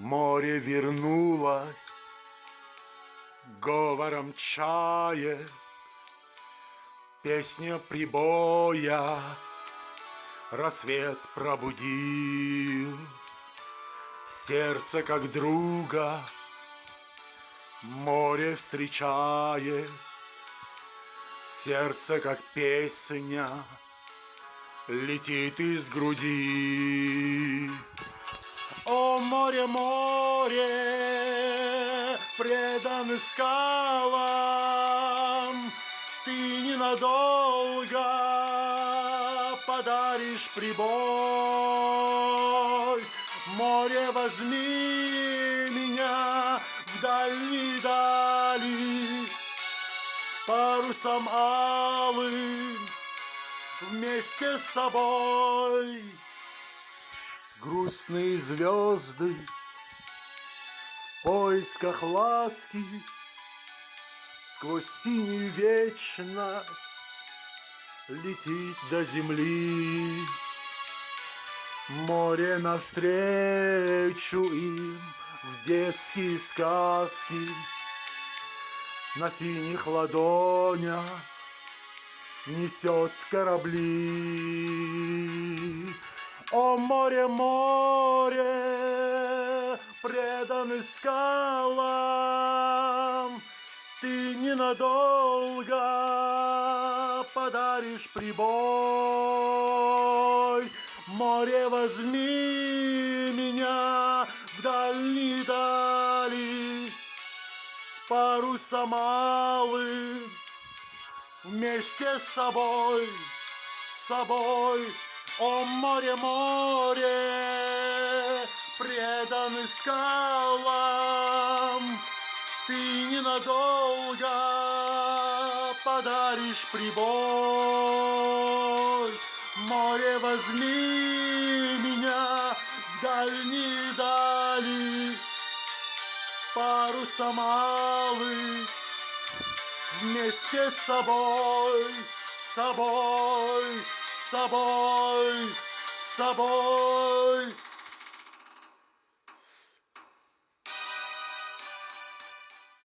Море вернулось говором чаек, песня прибоя рассвет пробудил. Сердце как друга море встречает, сердце как песня летит из груди. О, море, море, предан скалам, ты ненадолго подаришь прибой. Море, возьми меня в дальние дали, парусом алым вместе с собой. Грустные звезды в поисках ласки сквозь синюю вечность летит до земли. Море навстречу им в детские сказки на синих ладонях несет корабли. О, море, море, предан скалам, ты ненадолго подаришь прибой. Море, возьми меня в дальние дали, парусом алым вместе с собой, с собой. О, море, море, предан скалам, ты ненадолго подаришь прибой. Море, возьми меня в дальние дали, парусом алым вместе с собой, с собой, с собой, с собой.